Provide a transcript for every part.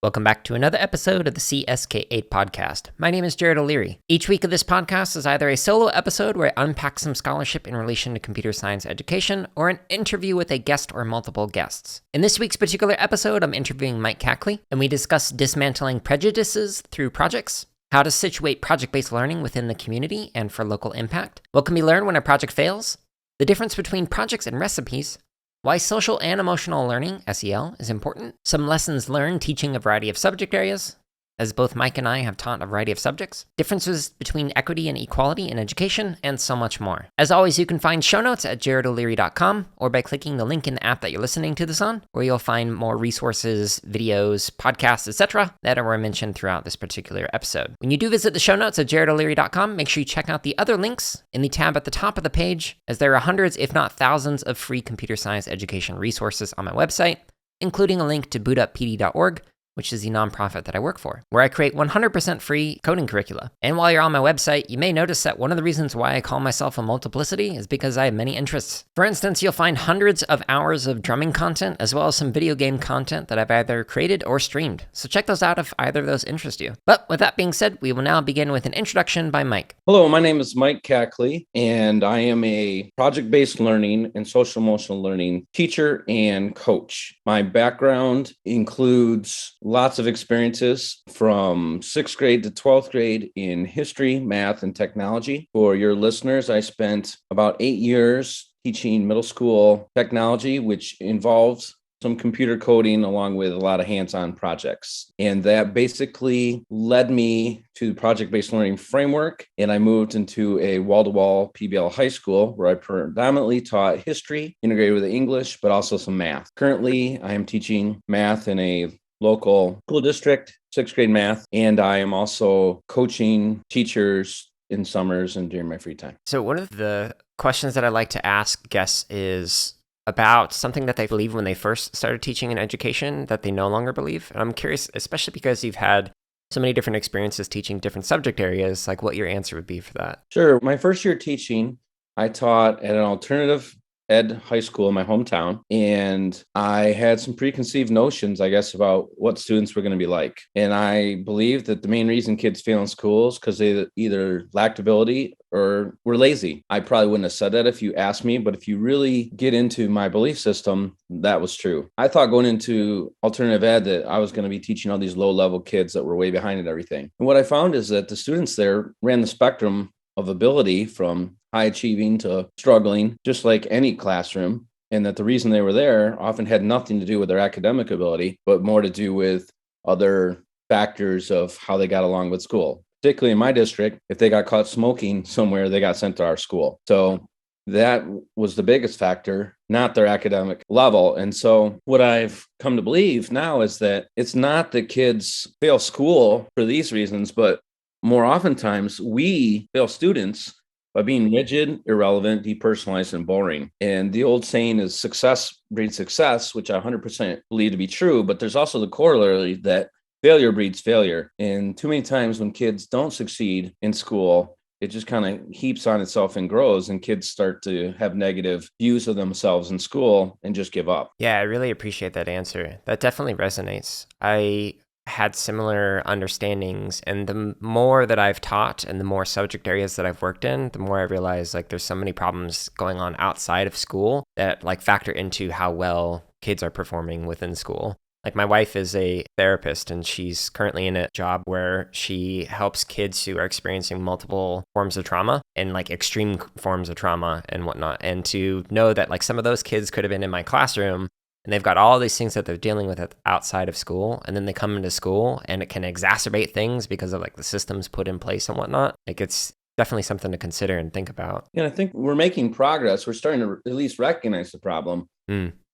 Welcome back to another episode of the CSK8 podcast. My name is Jared O'Leary. Each week of this podcast is either a solo episode where I unpack some scholarship in relation to computer science education, or an interview with a guest or multiple guests. In this week's particular episode, I'm interviewing Mike Kaechele, and we discuss dismantling prejudices through projects, how to situate project-based learning within the community and for local impact, what can be learned when a project fails, the difference between projects and recipes, why social and emotional learning, SEL, is important, some lessons learned teaching a variety of subject areas, as both Mike and I have taught a variety of subjects, differences between equity and equality in education, and so much more. As always, you can find show notes at jaredoleary.com or by clicking the link in the app that you're listening to this on, where you'll find more resources, videos, podcasts, etc. that were mentioned throughout this particular episode. When you do visit the show notes at jaredoleary.com, make sure you check out the other links in the tab at the top of the page, as there are hundreds, if not thousands, of free computer science education resources on my website, including a link to bootuppd.org, which is the nonprofit that I work for, where I create 100% free coding curricula. And while you're on my website, you may notice that one of the reasons why I call myself a multiplicity is because I have many interests. For instance, you'll find hundreds of hours of drumming content, as well as some video game content that I've either created or streamed. So check those out if either of those interest you. But with that being said, we will now begin with an introduction by Mike. Hello, my name is Mike Kaechele, and I am a project-based learning and social emotional learning teacher and coach. My background includes lots of experiences from 6th grade to 12th grade in history, math, and technology. For your listeners, I spent about 8 years teaching middle school technology, which involves some computer coding along with a lot of hands-on projects. And that basically led me to the project-based learning framework. And I moved into a wall-to-wall PBL high school where I predominantly taught history integrated with English, but also some math. Currently, I am teaching math in a local school district, 6th grade math, and I am also coaching teachers in summers and during my free time. So one of the questions that I like to ask guests is about something that they believe when they first started teaching in education that they no longer believe. And I'm curious, especially because you've had so many different experiences teaching different subject areas, like what your answer would be for that. Sure. My first year teaching, I taught at an alternative ed high school in my hometown, and I had some preconceived notions, I guess, about what students were going to be like. And I believed that the main reason kids fail in school is because they either lacked ability or were lazy. I probably wouldn't have said that if you asked me, but if you really get into my belief system, that was true. I thought going into alternative ed that I was going to be teaching all these low-level kids that were way behind at everything. And what I found is that the students there ran the spectrum of ability from high achieving to struggling, just like any classroom, and that the reason they were there often had nothing to do with their academic ability, but more to do with other factors of how they got along with school. Particularly in my district, if they got caught smoking somewhere, they got sent to our school. So that was the biggest factor, not their academic level. And so what I've come to believe now is that it's not that kids fail school for these reasons, but more oftentimes we fail students by being rigid, irrelevant, depersonalized, and boring. And the old saying is success breeds success, which I 100% believe to be true. But there's also the corollary that failure breeds failure. And too many times when kids don't succeed in school, it just kind of heaps on itself and grows, and kids start to have negative views of themselves in school and just give up. Yeah, I really appreciate that answer. That definitely resonates. I had similar understandings, and the more that I've taught and the more subject areas that I've worked in, the more I realize like there's so many problems going on outside of school that like factor into how well kids are performing within school. Like my wife is a therapist, and she's currently in a job where she helps kids who are experiencing multiple forms of trauma and like extreme forms of trauma and whatnot. And to know that like some of those kids could have been in my classroom, and they've got all these things that they're dealing with outside of school, and then they come into school and it can exacerbate things because of like the systems put in place and whatnot. Like it's definitely something to consider and think about. And I think we're making progress. We're starting to at least recognize the problem.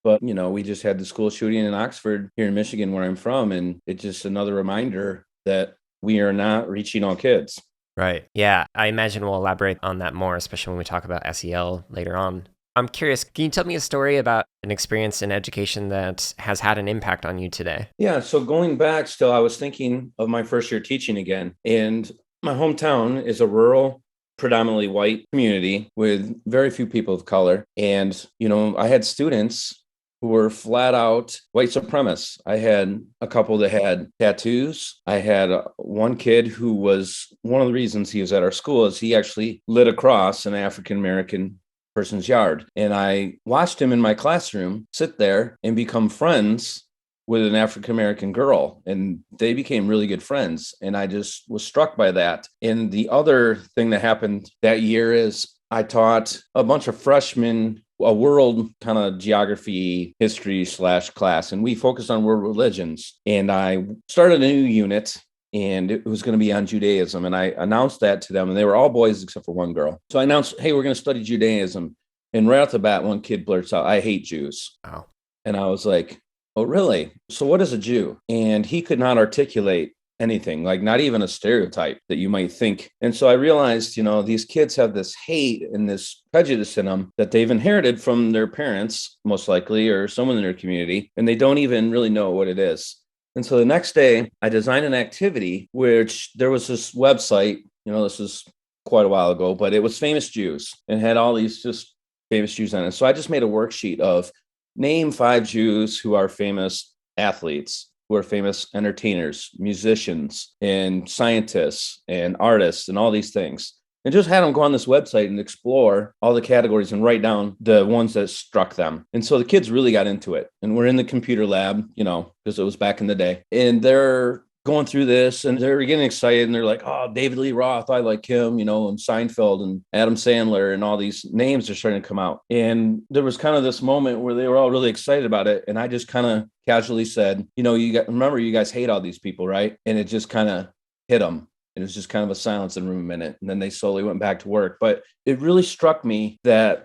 But, we just had the school shooting in Oxford here in Michigan, where I'm from, and it's just another reminder that we are not reaching all kids. Right. Yeah. I imagine we'll elaborate on that more, especially when we talk about SEL later on. I'm curious, can you tell me a story about an experience in education that has had an impact on you today? Yeah, so going back still, I was thinking of my first year teaching again. And my hometown is a rural, predominantly white community with very few people of color. And, I had students who were flat out white supremacists. I had a couple that had tattoos. I had one kid who was, one of the reasons he was at our school is he actually lit a cross in an African American person's yard. And I watched him in my classroom sit there and become friends with an African American girl, and they became really good friends. And I just was struck by that. And the other thing that happened that year is I taught a bunch of freshmen a world kind of geography, history / class, and we focused on world religions. And I started a new unit, and it was going to be on Judaism. And I announced that to them, and they were all boys except for one girl. So I announced, hey, we're going to study Judaism. And right off the bat, one kid blurts out, I hate Jews. Wow. And I was like, oh, really? So what is a Jew? And he could not articulate anything, like not even a stereotype that you might think. And so I realized, these kids have this hate and this prejudice in them that they've inherited from their parents, most likely, or someone in their community, and they don't even really know what it is. And so the next day, I designed an activity, which there was this website, this is quite a while ago, but it was Famous Jews and had all these just famous Jews on it. So I just made a worksheet of name 5 Jews who are famous athletes, who are famous entertainers, musicians, and scientists, and artists, and all these things. And just had them go on this website and explore all the categories and write down the ones that struck them. And so the kids really got into it. And we're in the computer lab, because it was back in the day. And they're going through this and they're getting excited and they're like, oh, David Lee Roth, I like him, and Seinfeld and Adam Sandler and all these names are starting to come out. And there was kind of this moment where they were all really excited about it. And I just kind of casually said, remember, you guys hate all these people, right? And it just kind of hit them. It was just kind of a silence in the room a minute. And then they slowly went back to work. But it really struck me that,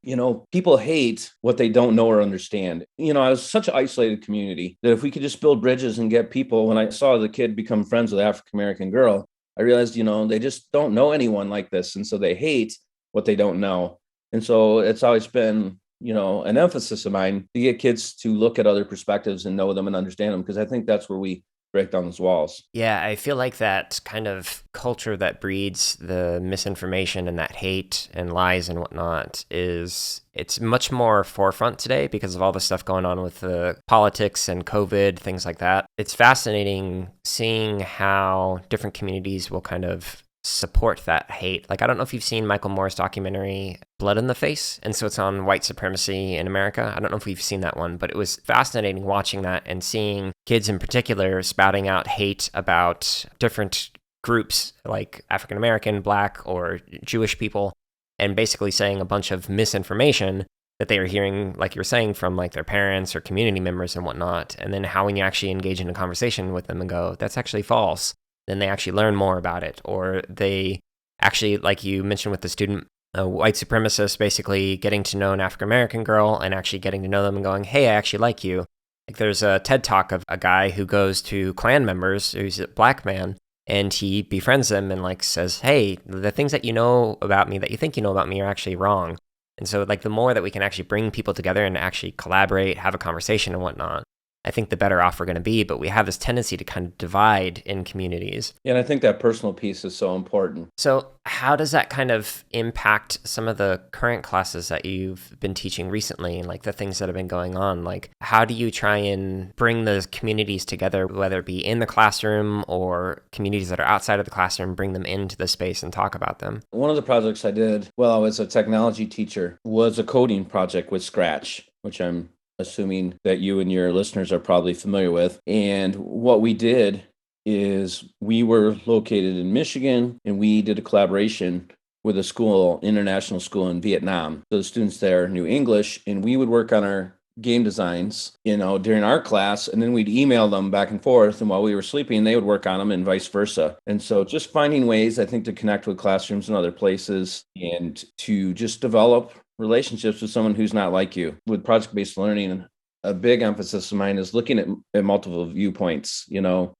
people hate what they don't know or understand. I was such an isolated community that if we could just build bridges and get people, when I saw the kid become friends with an African-American girl, I realized, they just don't know anyone like this. And so they hate what they don't know. And so it's always been, an emphasis of mine to get kids to look at other perspectives and know them and understand them, because I think that's where we break down those walls. Yeah, I feel like that kind of culture that breeds the misinformation and that hate and lies and whatnot it's much more forefront today because of all the stuff going on with the politics and COVID, things like that. It's fascinating seeing how different communities will kind of support that hate. Like, I don't know if you've seen Michael Moore's documentary Blood in the Face, and so it's on white supremacy in America. I don't know if we've seen that one, but it was fascinating watching that and seeing kids in particular spouting out hate about different groups like African American, Black, or Jewish people, and basically saying a bunch of misinformation that they are hearing, like you were saying, from like their parents or community members and whatnot. And then how when you actually engage in a conversation with them and go, that's actually false, then they actually learn more about it. Or they actually, like you mentioned with the student, a white supremacist basically getting to know an African-American girl and actually getting to know them and going, hey, I actually like you. Like, there's a TED Talk of a guy who goes to Klan members, who's a Black man, and he befriends them and like says, hey, the things that you know about me, that you think you know about me, are actually wrong. And so like the more that we can actually bring people together and actually collaborate, have a conversation and whatnot, I think the better off we're going to be. But we have this tendency to kind of divide in communities. Yeah, and I think that personal piece is so important. So how does that kind of impact some of the current classes that you've been teaching recently and like the things that have been going on? Like, how do you try and bring those communities together, whether it be in the classroom or communities that are outside of the classroom, bring them into the space and talk about them? One of the projects I did while I was a technology teacher was a coding project with Scratch, which I'm assuming that you and your listeners are probably familiar with. And what we did is we were located in Michigan, and we did a collaboration with a school, international school in Vietnam. So the students there knew English, and we would work on our game designs, during our class, and then we'd email them back and forth. And while we were sleeping, they would work on them and vice versa. And so just finding ways, I think, to connect with classrooms and other places and to just develop relationships with someone who's not like you. With project-based learning, a big emphasis of mine is looking at multiple viewpoints.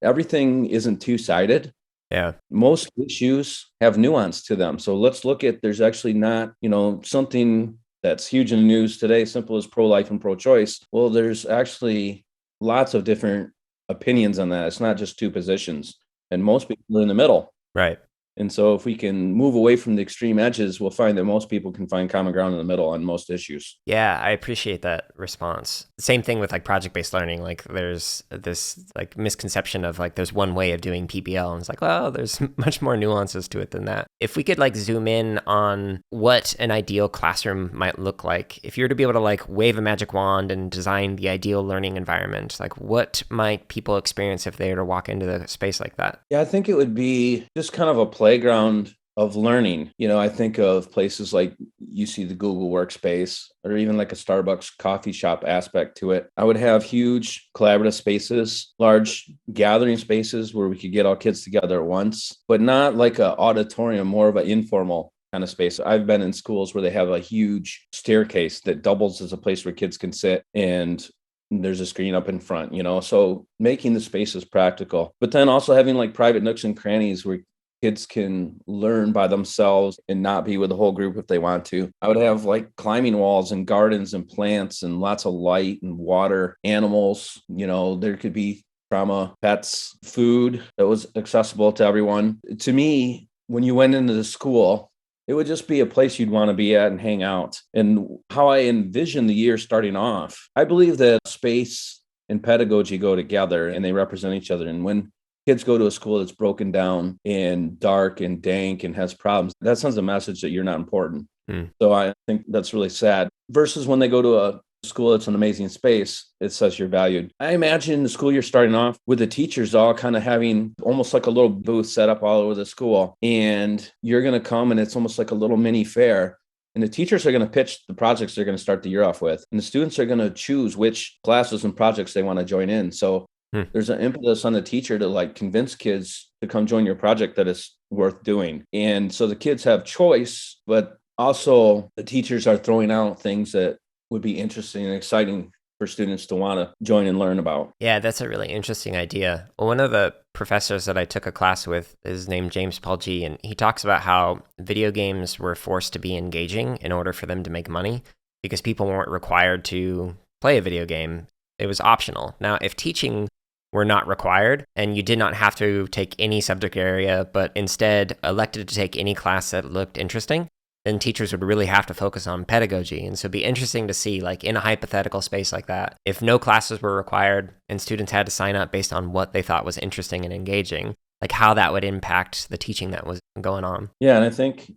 Everything isn't two-sided. Yeah. Most issues have nuance to them. So let's look at, there's actually not, something that's huge in the news today, simple as pro-life and pro-choice. Well, there's actually lots of different opinions on that. It's not just two positions. And most people are in the middle. Right. And so if we can move away from the extreme edges, we'll find that most people can find common ground in the middle on most issues. Yeah, I appreciate that response. Same thing with like project-based learning. Like there's this like misconception of like there's one way of doing PBL, and it's like, well, there's much more nuances to it than that. If we could like zoom in on what an ideal classroom might look like, if you were to be able to like wave a magic wand and design the ideal learning environment, like what might people experience if they were to walk into the space like that? Yeah, I think it would be just kind of a playground of learning. I think of places like you see the Google Workspace or even like a Starbucks coffee shop aspect to it. I would have huge collaborative spaces, large gathering spaces where we could get all kids together at once, but not like an auditorium, more of an informal kind of space. I've been in schools where they have a huge staircase that doubles as a place where kids can sit, and there's a screen up in front, so making the spaces practical, but then also having like private nooks and crannies where kids can learn by themselves and not be with the whole group if they want to. I would have like climbing walls and gardens and plants and lots of light and water, animals. There could be trauma, pets, food that was accessible to everyone. To me, when you went into the school, it would just be a place you'd want to be at and hang out. And how I envision the year starting off, I believe that space and pedagogy go together and they represent each other. And when kids go to a school that's broken down and dark and dank and has problems, that sends a message that you're not important. So I think that's really sad. Versus when they go to a school that's an amazing space, it says you're valued. I imagine the school year starting off with the teachers all kind of having almost like a little booth set up all over the school. And you're going to come and it's almost like a little mini fair. And the teachers are going to pitch the projects they're going to start the year off with. And the students are going to choose which classes and projects they want to join in. So there's an impetus on the teacher to like convince kids to come join your project that is worth doing. And so the kids have choice, but also the teachers are throwing out things that would be interesting and exciting for students to want to join and learn about. Yeah, that's a really interesting idea. Well, one of the professors that I took a class with is named James Paul G, and he talks about how video games were forced to be engaging in order for them to make money because people weren't required to play a video game. It was optional. Now, if teaching were not required and you did not have to take any subject area, but instead elected to take any class that looked interesting, then teachers would really have to focus on pedagogy. And so it'd be interesting to see, like in a hypothetical space like that, if no classes were required and students had to sign up based on what they thought was interesting and engaging, like how that would impact the teaching that was going on. Yeah, and I think,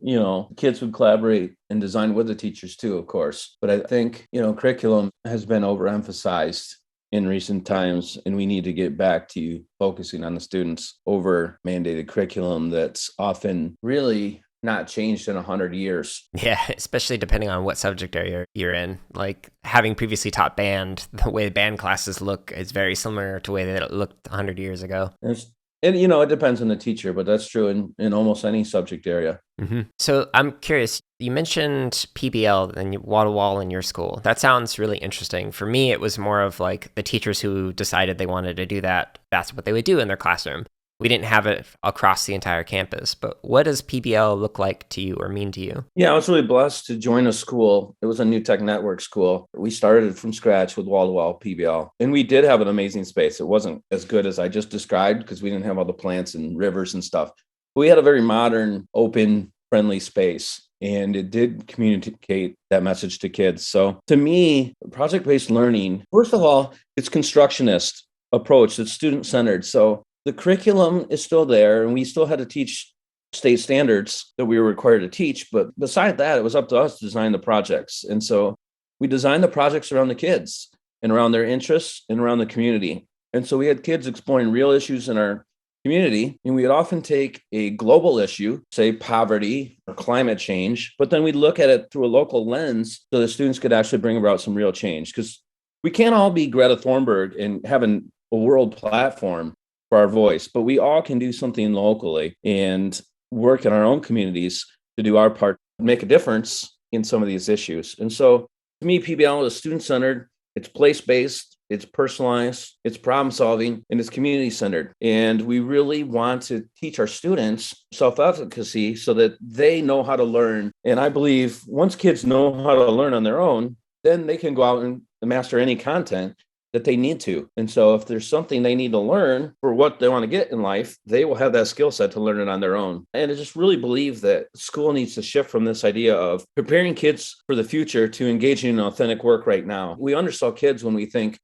kids would collaborate and design with the teachers too, of course. But I think, curriculum has been overemphasized in recent times, and we need to get back to focusing on the students over mandated curriculum that's often really not changed in 100 years. Yeah, especially depending on what subject area you're in. Like having previously taught band, the way band classes look is very similar to the way that it looked 100 years ago. And it depends on the teacher, but that's true in almost any subject area. Mm-hmm. So I'm curious, you mentioned PBL and wall-to-wall in your school. That sounds really interesting. For me, it was more of like the teachers who decided they wanted to do that. That's what they would do in their classroom. We didn't have it across the entire campus. But what does PBL look like to you or mean to you? Yeah, I was really blessed to join a school. It was a New Tech Network school. We started from scratch with wall-to-wall PBL. And we did have an amazing space. It wasn't as good as I just described because we didn't have all the plants and rivers and stuff. But we had a very modern, open, friendly space. And it did communicate that message to kids. So to me, project-based learning, first of all, it's constructionist approach. It's student-centered. So the curriculum is still there, and we still had to teach state standards that we were required to teach. But beside that, it was up to us to design the projects. And so we designed the projects around the kids and around their interests and around the community. And so we had kids exploring real issues in our community, and we would often take a global issue, say poverty or climate change, but then we'd look at it through a local lens so the students could actually bring about some real change. Because we can't all be Greta Thunberg and having a world platform for our voice, but we all can do something locally and work in our own communities to do our part, make a difference in some of these issues. And so to me, PBL is student-centered, it's place-based, it's personalized, it's problem-solving, and it's community-centered. And we really want to teach our students self-efficacy so that they know how to learn. And I believe once kids know how to learn on their own, then they can go out and master any content. that they need to. And so if there's something they need to learn for what they want to get in life, they will have that skill set to learn it on their own. And I just really believe that school needs to shift from this idea of preparing kids for the future to engaging in authentic work right now. We undersell kids when we think,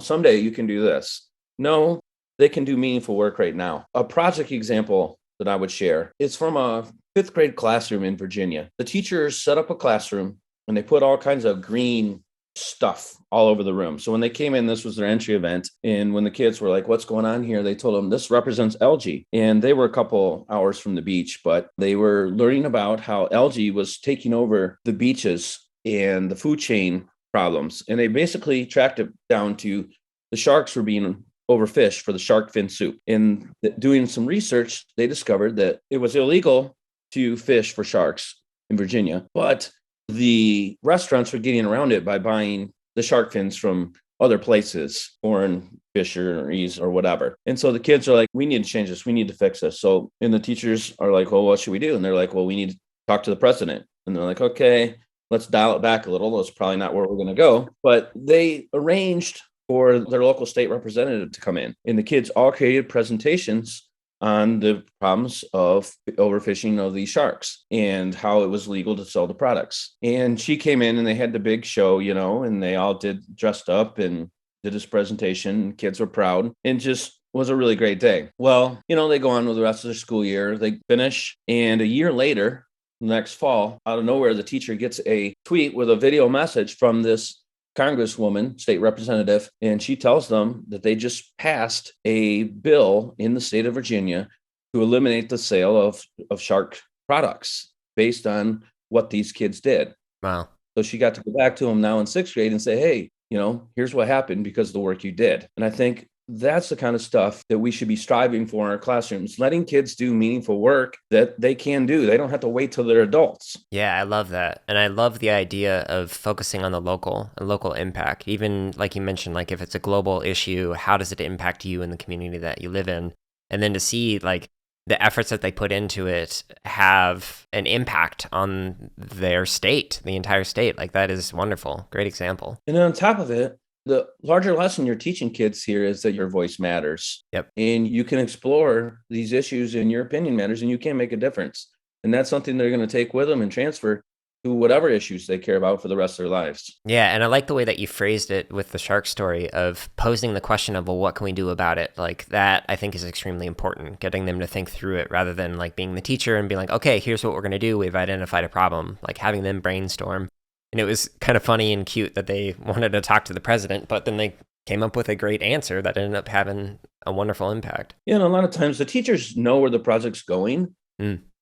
someday you can do this. No, they can do meaningful work right now. A project example that I would share is from a fifth grade classroom in Virginia. The teachers set up a classroom and they put all kinds of green stuff all over the room. So when they came in, this was their entry event. And when the kids were like, what's going on here? They told them this represents algae. And they were a couple hours from the beach, but they were learning about how algae was taking over the beaches and the food chain problems. And they basically tracked it down to the sharks were being overfished for the shark fin soup. And doing some research, they discovered that it was illegal to fish for sharks in Virginia, but the restaurants were getting around it by buying the shark fins from other places, foreign fisheries or whatever. And so the kids are like, we need to change this. We need to fix this. So, and the teachers are like, well, what should we do? And they're like, well, we need to talk to the president. And they're like, okay, let's dial it back a little. That's probably not where we're going to go. But they arranged for their local state representative to come in. And the kids all created presentations on the problems of overfishing of these sharks and how it was legal to sell the products. And she came in and they had the big show, and they all dressed up and did this presentation. Kids were proud and just was a really great day. Well, they go on with the rest of their school year. They finish. And a year later, next fall, out of nowhere, the teacher gets a tweet with a video message from this congresswoman, state representative, and she tells them that they just passed a bill in the state of Virginia to eliminate the sale of shark products based on what these kids did. Wow. So she got to go back to them now in sixth grade and say, hey, here's what happened because of the work you did. And I think that's the kind of stuff that we should be striving for in our classrooms, letting kids do meaningful work that they can do. They don't have to wait till they're adults. Yeah, I love that. And I love the idea of focusing on the local impact. Even like you mentioned, like if it's a global issue, how does it impact you in the community that you live in? And then to see like the efforts that they put into it have an impact on their state, the entire state. Like that is wonderful. Great example. And then on top of it, the larger lesson you're teaching kids here is that your voice matters. Yep. And you can explore these issues and your opinion matters and you can make a difference. And that's something they're going to take with them and transfer to whatever issues they care about for the rest of their lives. Yeah, and I like the way that you phrased it with the shark story of posing the question of, well, what can we do about it? Like that, I think is extremely important, getting them to think through it rather than like being the teacher and being like, okay, here's what we're going to do. We've identified a problem, like having them brainstorm. And it was kind of funny and cute that they wanted to talk to the president, but then they came up with a great answer that ended up having a wonderful impact. Yeah, and a lot of times the teachers know where the project's going.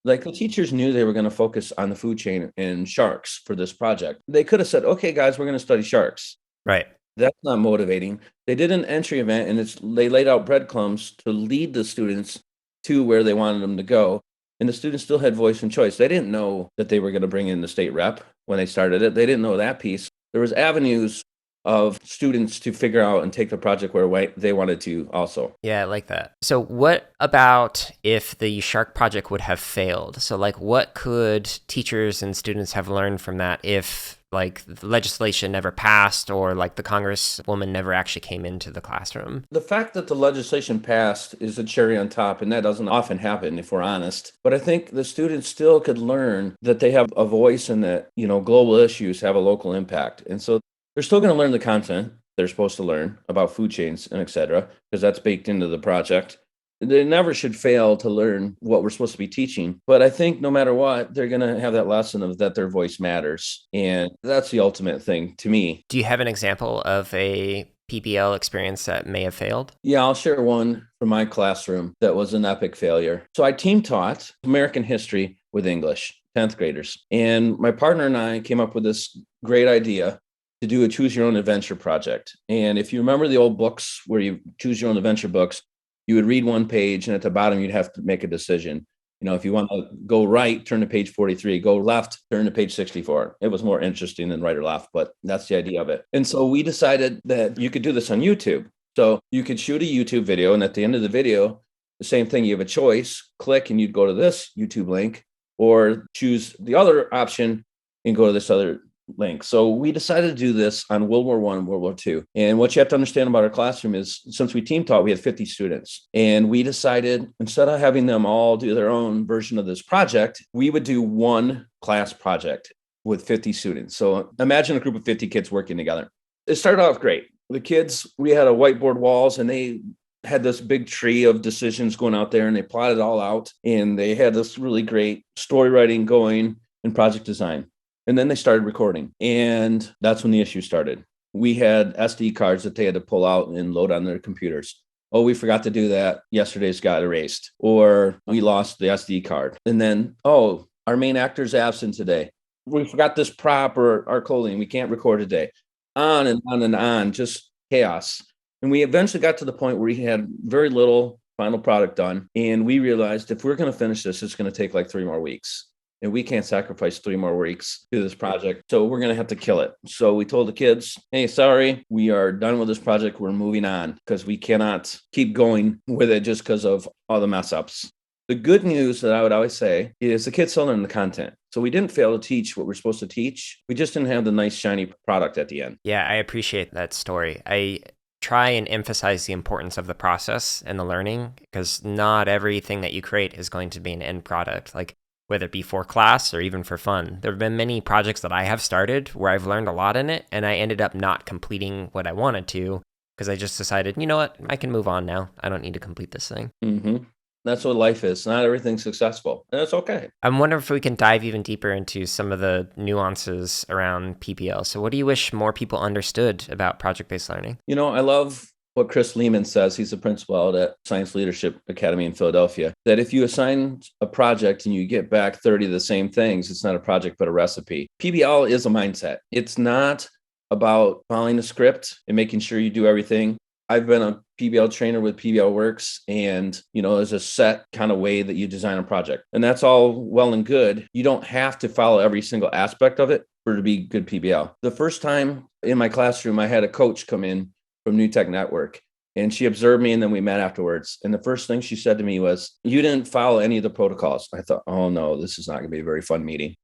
Like the teachers knew they were going to focus on the food chain and sharks for this project. They could have said, okay, guys, we're going to study sharks. Right. That's not motivating. They did an entry event and they laid out breadcrumbs to lead the students to where they wanted them to go. And the students still had voice and choice. They didn't know that they were going to bring in the state rep when they started it. They didn't know that piece. There was avenues of students to figure out and take the project where they wanted to also. Yeah, I like that. So what about if the shark project would have failed? So like what could teachers and students have learned from that if like the legislation never passed or like the congresswoman never actually came into the classroom? The fact that the legislation passed is a cherry on top, and that doesn't often happen if we're honest. But I think the students still could learn that they have a voice and that, global issues have a local impact. And so they're still going to learn the content they're supposed to learn about food chains and et cetera, because that's baked into the project. They never should fail to learn what we're supposed to be teaching. But I think no matter what, they're going to have that lesson of that their voice matters. And that's the ultimate thing to me. Do you have an example of a PBL experience that may have failed? Yeah, I'll share one from my classroom that was an epic failure. So I team taught American history with English, 10th graders. And my partner and I came up with this great idea to do a choose your own adventure project. And if you remember the old books where you choose your own adventure books, you would read one page and at the bottom, you'd have to make a decision. If you want to go right, turn to page 43, go left, turn to page 64. It was more interesting than right or left, but that's the idea of it. And so we decided that you could do this on YouTube. So you could shoot a YouTube video. And at the end of the video, the same thing, you have a choice, click and you'd go to this YouTube link or choose the other option and go to this other link. So we decided to do this on World War I, World War II. And what you have to understand about our classroom is, since we team taught, we had 50 students. And we decided, instead of having them all do their own version of this project, we would do one class project with 50 students. So imagine a group of 50 kids working together. It started off great. The kids, we had a whiteboard walls, and they had this big tree of decisions going out there, and they plotted it all out. And they had this really great story writing going and project design. And then they started recording. And that's when the issue started. We had SD cards that they had to pull out and load on their computers. Oh, we forgot to do that. Yesterday's got erased. Or we lost the SD card. And then, oh, our main actor's absent today. We forgot this prop or our clothing. We can't record today. On and on and on, just chaos. And we eventually got to the point where we had very little final product done. And we realized, if we're going to finish this, it's going to take like 3 more weeks. And we can't sacrifice 3 more weeks to this project. So we're going to have to kill it. So we told the kids, hey, sorry, we are done with this project. We're moving on, because we cannot keep going with it just because of all the mess ups. The good news that I would always say is the kids still learn the content. So we didn't fail to teach what we're supposed to teach. We just didn't have the nice, shiny product at the end. Yeah, I appreciate that story. I try and emphasize the importance of the process and the learning, because not everything that you create is going to be an end product. Like, whether it be for class or even for fun. There have been many projects that I have started where I've learned a lot in it, and I ended up not completing what I wanted to, because I just decided, you know what, I can move on now. I don't need to complete this thing. Mm-hmm. That's what life is. Not everything's successful. And that's okay. I'm wondering if we can dive even deeper into some of the nuances around PBL. So what do you wish more people understood about project-based learning? You know, I love what Chris Lehman says. He's the principal at Science Leadership Academy in Philadelphia, that if you assign a project and you get back 30 of the same things, it's not a project, but a recipe. PBL is a mindset. It's not about following a script and making sure you do everything. I've been a PBL trainer with PBL Works, and, you know, there's a set kind of way that you design a project. And that's all well and good. You don't have to follow every single aspect of it for it to be good PBL. The first time in my classroom, I had a coach come in from New Tech Network, and she observed me, and then we met afterwards. And the first thing she said to me was, you didn't follow any of the protocols. I thought, oh no, this is not going to be a very fun meeting.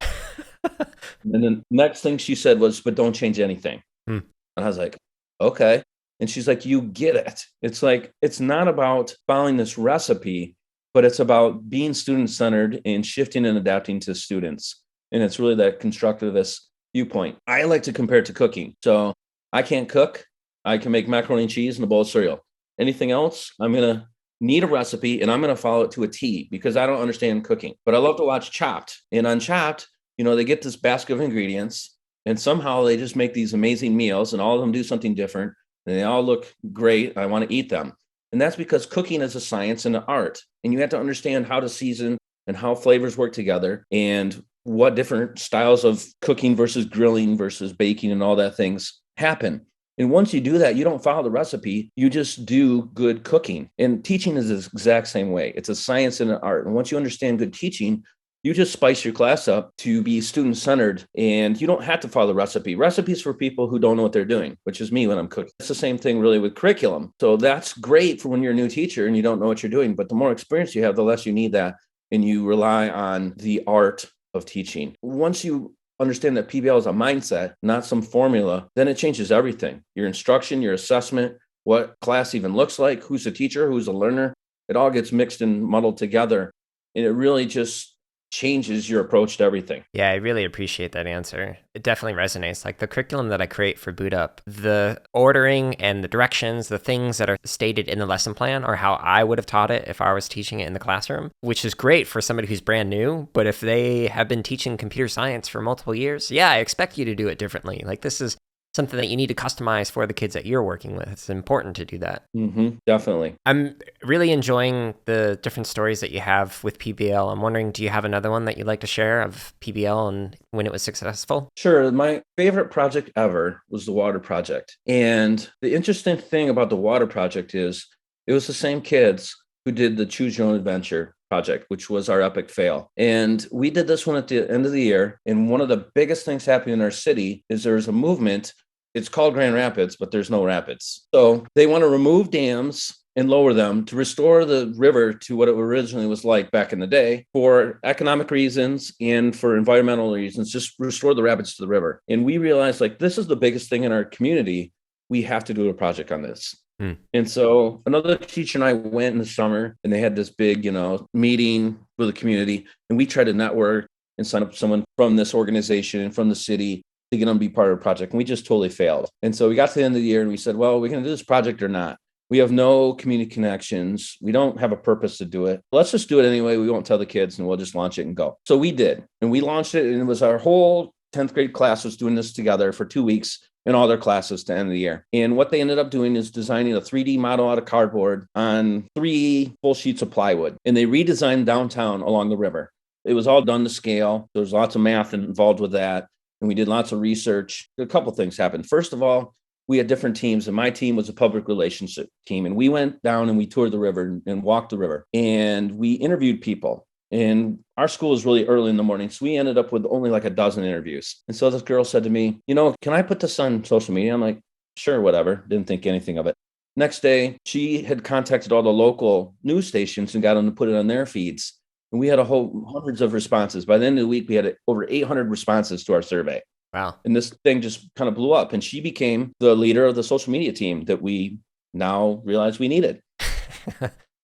And then the next thing she said was, but don't change anything. And I was like, okay. And she's like, you get it. It's like, it's not about following this recipe, but it's about being student-centered and shifting and adapting to students. And it's really that constructivist viewpoint. I like to compare it to cooking. So I can't cook. I can make macaroni and cheese and a bowl of cereal. Anything else, I'm going to need a recipe, and I'm going to follow it to a T, because I don't understand cooking. But I love to watch Chopped. And on Chopped, you know, they get this basket of ingredients, and somehow they just make these amazing meals, and all of them do something different. And they all look great. I want to eat them. And that's because cooking is a science and an art. And you have to understand how to season and how flavors work together, and what different styles of cooking versus grilling versus baking and all that things happen. And once you do that, you don't follow the recipe. You just do good cooking. And teaching is the exact same way. It's a science and an art. And once you understand good teaching, you just spice your class up to be student-centered, and you don't have to follow the recipe. Recipes for people who don't know what they're doing, which is me when I'm cooking. It's the same thing really with curriculum. So that's great for when you're a new teacher and you don't know what you're doing. But the more experience you have, the less you need that, and you rely on the art of teaching. Once you understand that PBL is a mindset, not some formula, then it changes everything. Your instruction, your assessment, what class even looks like, who's the teacher, who's the learner, it all gets mixed and muddled together. And it really just changes your approach to everything. Yeah, I really appreciate that answer. It definitely resonates. Like the curriculum that I create for Boot Up, the ordering and the directions, the things that are stated in the lesson plan are how I would have taught it if I was teaching it in the classroom, which is great for somebody who's brand new. But if they have been teaching computer science for multiple years, yeah, I expect you to do it differently. Like this is something that you need to customize for the kids that you're working with. It's important to do that. Definitely. I'm really enjoying the different stories that you have with PBL. I'm wondering, do you have another one that you'd like to share of PBL and when it was successful? Sure. My favorite project ever was the water project. And the interesting thing about the water project is it was the same kids who did the Choose Your Own Adventure project, which was our epic fail. And we did this one at the end of the year. And one of the biggest things happening in our city is there's a movement. It's called Grand Rapids, but there's no rapids. So they want to remove dams and lower them to restore the river to what it originally was like back in the day for economic reasons and for environmental reasons, just restore the rapids to the river. And we realized like this is the biggest thing in our community. We have to do a project on this. And so another teacher and I went in the summer and they had this big, meeting with the community, and we tried to network and sign up someone from this organization and from the city to get them to be part of the project. And we just totally failed. And so we got to the end of the year and we said, well, we're going to do this project or not. We have no community connections. We don't have a purpose to do it. Let's just do it anyway. We won't tell the kids and we'll just launch it and go. So we did. And we launched it, and it was our whole 10th grade class was doing this together for 2 weeks in all their classes to end the year. And what they ended up doing is designing a 3D model out of cardboard on 3 full sheets of plywood. And they redesigned downtown along the river. It was all done to scale. There was lots of math involved with that. And we did lots of research. A couple of things happened. First of all, we had different teams, and my team was a public relationship team. And we went down and we toured the river and walked the river. And we interviewed people. And our school is really early in the morning, so we ended up with only like a dozen interviews. And so this girl said to me, can I put this on social media? I'm like, sure, whatever. Didn't think anything of it. Next day, she had contacted all the local news stations and got them to put it on their feeds. And we had hundreds of responses. By the end of the week, we had over 800 responses to our survey. Wow. And this thing just kind of blew up. And she became the leader of the social media team that we now realize we needed.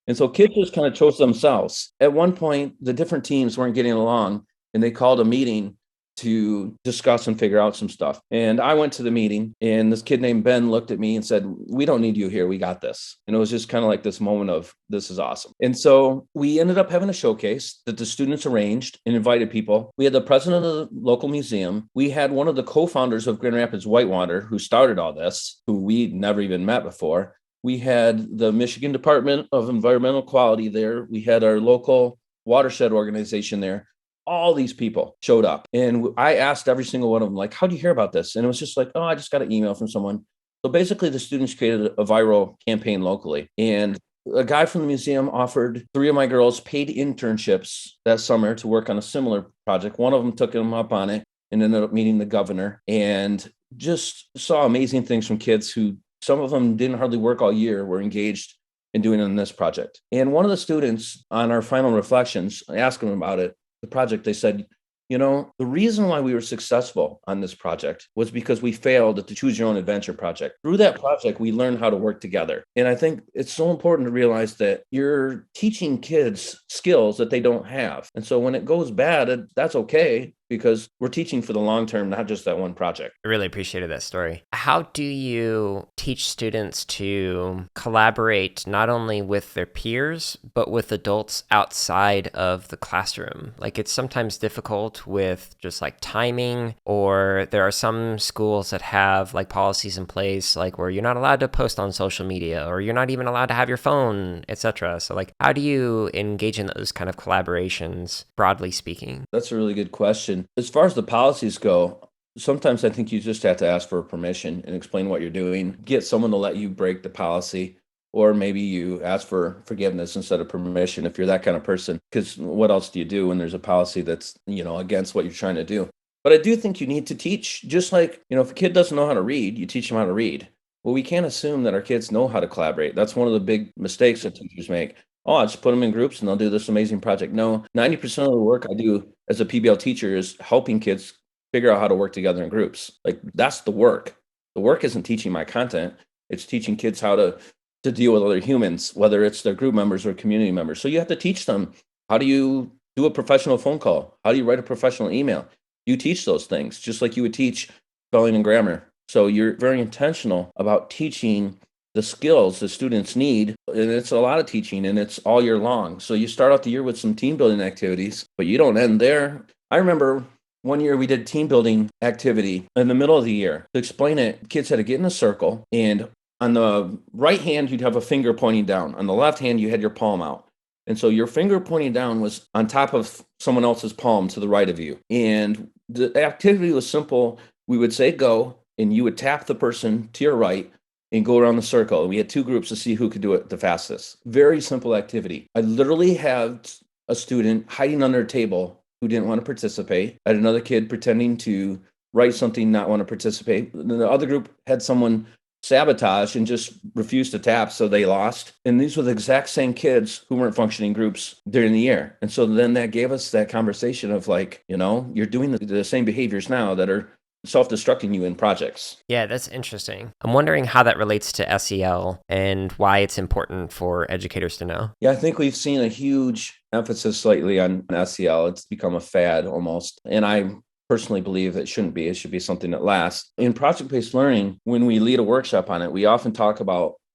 And so kids just kind of chose themselves. At one point, the different teams weren't getting along, and they called a meeting to discuss and figure out some stuff. And I went to the meeting, and this kid named Ben looked at me and said, we don't need you here. We got this. And it was just kind of like this moment of, this is awesome. And so we ended up having a showcase that the students arranged and invited people. We had the president of the local museum. We had one of the co-founders of Grand Rapids Whitewater, who started all this, who we'd never even met before. We had the Michigan Department of Environmental Quality there. We had our local watershed organization there. All these people showed up. And I asked every single one of them, like, how do you hear about this? And it was just like, oh, I just got an email from someone. So basically, the students created a viral campaign locally. And a guy from the museum offered 3 of my girls paid internships that summer to work on a similar project. One of them took them up on it and ended up meeting the governor, and just saw amazing things from kids who, some of them didn't hardly work all year, were engaged in doing on this project. And one of the students on our final reflections, I asked them about it, the project, they said, the reason why we were successful on this project was because we failed at the Choose Your Own Adventure project. Through that project, we learned how to work together. And I think it's so important to realize that you're teaching kids skills that they don't have. And so when it goes bad, that's okay, because we're teaching for the long term, not just that one project. I really appreciated that story. How do you teach students to collaborate not only with their peers, but with adults outside of the classroom? Like, it's sometimes difficult with just like timing, or there are some schools that have like policies in place, like where you're not allowed to post on social media, or you're not even allowed to have your phone, etc. So like, how do you engage in those kind of collaborations, broadly speaking? That's a really good question. As far as the policies go, sometimes I think you just have to ask for permission and explain what you're doing. Get someone to let you break the policy, or maybe you ask for forgiveness instead of permission if you're that kind of person. Because what else do you do when there's a policy that's, against what you're trying to do? But I do think you need to teach, just like, if a kid doesn't know how to read, you teach them how to read. Well, we can't assume that our kids know how to collaborate. That's one of the big mistakes that teachers make. Oh, I just put them in groups and they'll do this amazing project. No, 90% of the work I do as a PBL teacher is helping kids figure out how to work together in groups. Like, that's the work. The work isn't teaching my content. It's teaching kids how to deal with other humans, whether it's their group members or community members. So you have to teach them, how do you do a professional phone call? How do you write a professional email? You teach those things just like you would teach spelling and grammar. So you're very intentional about teaching the skills the students need. And it's a lot of teaching, and it's all year long. So you start out the year with some team building activities, but you don't end there. I remember one year we did team building activity in the middle of the year. To explain it, kids had to get in a circle, and on the right hand, you'd have a finger pointing down. On the left hand, you had your palm out. And so your finger pointing down was on top of someone else's palm to the right of you. And the activity was simple. We would say go, and you would tap the person to your right and go around the circle. We had 2 groups to see who could do it the fastest. Very simple activity. I literally had a student hiding under a table who didn't want to participate. I had another kid pretending to write something, not want to participate. The other group had someone sabotage and just refused to tap. So they lost. And these were the exact same kids who weren't functioning groups during the year. And so then that gave us that conversation of like, you're doing the same behaviors now that are self-destructing you in projects. Yeah, that's interesting. I'm wondering how that relates to SEL and why it's important for educators to know. Yeah, I think we've seen a huge emphasis lately on SEL. It's become a fad almost. And I personally believe it shouldn't be. It should be something that lasts. In project-based learning, when we lead a workshop on it, we often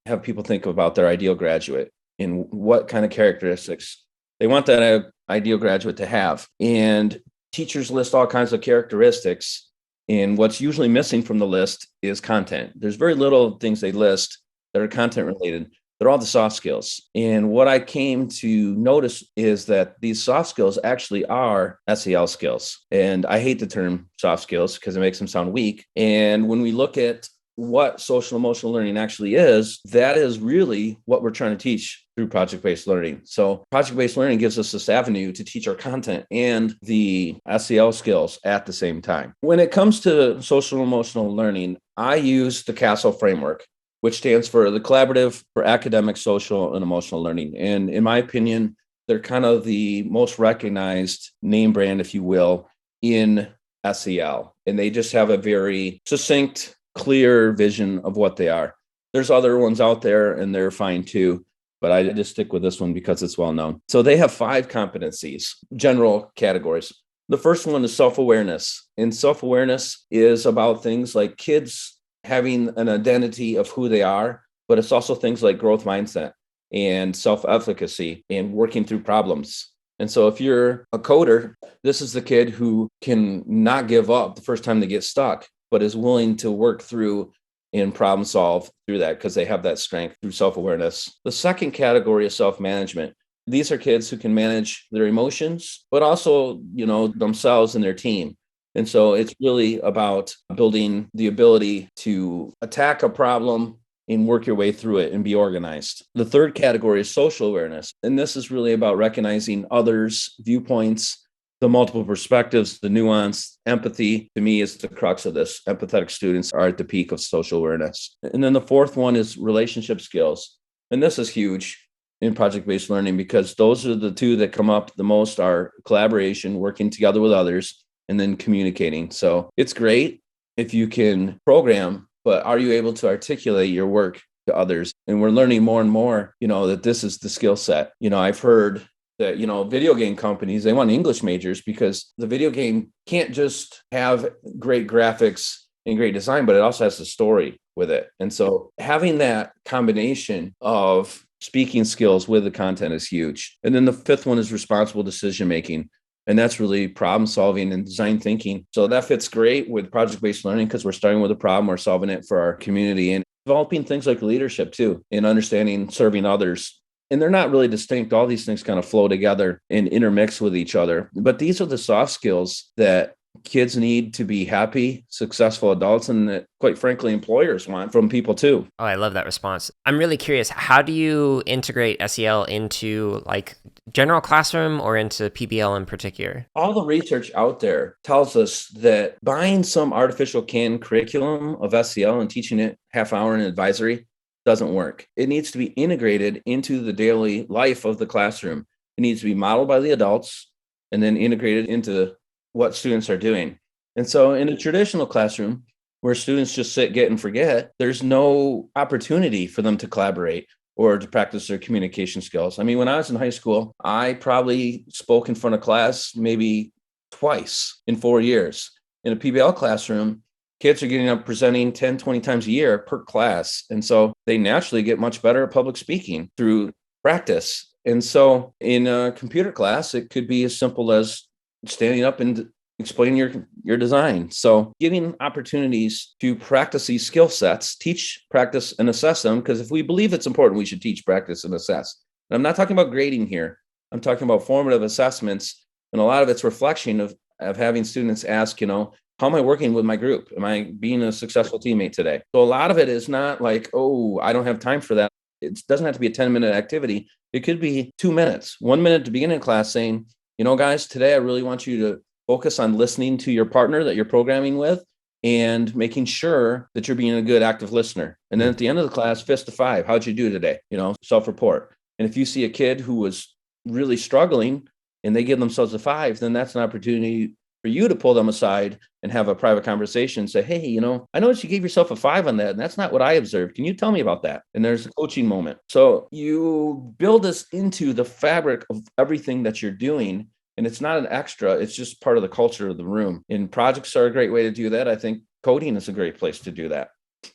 have people think about their ideal graduate and what kind of characteristics they want that ideal graduate to have. And teachers list all kinds of characteristics. And what's usually missing from the list is content. There's very little things they list that are content related. They're all the soft skills. And what I came to notice is that these soft skills actually are SEL skills. And I hate the term soft skills because it makes them sound weak. And when we look at what social emotional learning actually is, that is really what we're trying to teach through project-based learning. So project-based learning gives us this avenue to teach our content and the SEL skills at the same time. When it comes to social emotional learning, I use the CASEL framework, which stands for the Collaborative for Academic, Social, and Emotional Learning. And in my opinion, they're kind of the most recognized name brand, if you will, in SEL. And they just have a very succinct, clear vision of what they are. There's other ones out there and they're fine too, but I just stick with this one because it's well known. So they have 5 competencies, general categories. The first one is self-awareness. And self-awareness is about things like kids having an identity of who they are, but it's also things like growth mindset and self-efficacy and working through problems. And so if you're a coder, this is the kid who can not give up the first time they get stuck, but is willing to work through and problem solve through that because they have that strength through self-awareness. The second category is self-management. These are kids who can manage their emotions, but also, themselves and their team. And so it's really about building the ability to attack a problem and work your way through it and be organized. The third category is social awareness. And this is really about recognizing others' viewpoints, the multiple perspectives, the nuance. Empathy, to me, is the crux of this. Empathetic students are at the peak of social awareness. And then the fourth one is relationship skills. And this is huge in project-based learning because those are the 2 that come up the most are collaboration, working together with others, and then communicating. So it's great if you can program, but are you able to articulate your work to others? And we're learning more and more, that this is the skill set. I've heard that, video game companies, they want English majors because the video game can't just have great graphics and great design, but it also has the story with it. And so having that combination of speaking skills with the content is huge. And then the fifth one is responsible decision-making. And that's really problem solving and design thinking. So that fits great with project-based learning because we're starting with a problem, we're solving it for our community and developing things like leadership too, and understanding serving others. And they're not really distinct. All these things kind of flow together and intermix with each other. But these are the soft skills that kids need to be happy, successful adults, and that, quite frankly, employers want from people too. Oh, I love that response. I'm really curious, how do you integrate SEL into like general classroom or into PBL in particular? All the research out there tells us that buying some artificial canned curriculum of SEL and teaching it half hour in advisory doesn't work. It needs to be integrated into the daily life of the classroom. It needs to be modeled by the adults and then integrated into what students are doing. And so in a traditional classroom where students just sit, get, and forget, there's no opportunity for them to collaborate or to practice their communication skills. I mean, when I was in high school, I probably spoke in front of class maybe twice in 4 years. In a PBL classroom, kids are getting up presenting 10, 20 times a year per class. And so they naturally get much better at public speaking through practice. And so in a computer class, it could be as simple as standing up and explaining your design. So giving opportunities to practice these skill sets, teach, practice, and assess them, because if we believe it's important, we should teach, practice, and assess. And I'm not talking about grading here. I'm talking about formative assessments. And a lot of it's reflection of having students ask, how am I working with my group? Am I being a successful teammate today? So a lot of it is not like, oh, I don't have time for that. It doesn't have to be a 10-minute activity. It could be 2 minutes, 1 minute to begin in class saying, guys, today I really want you to focus on listening to your partner that you're programming with and making sure that you're being a good active listener. And then at the end of the class, fist to 5, how'd you do today? Self-report. And if you see a kid who was really struggling and they give themselves a 5, then that's an opportunity for you to pull them aside and have a private conversation and say, hey, I noticed you gave yourself a 5 on that, and that's not what I observed. Can you tell me about that? And there's a coaching moment. So you build this into the fabric of everything that you're doing. And it's not an extra, it's just part of the culture of the room. And projects are a great way to do that. I think coding is a great place to do that.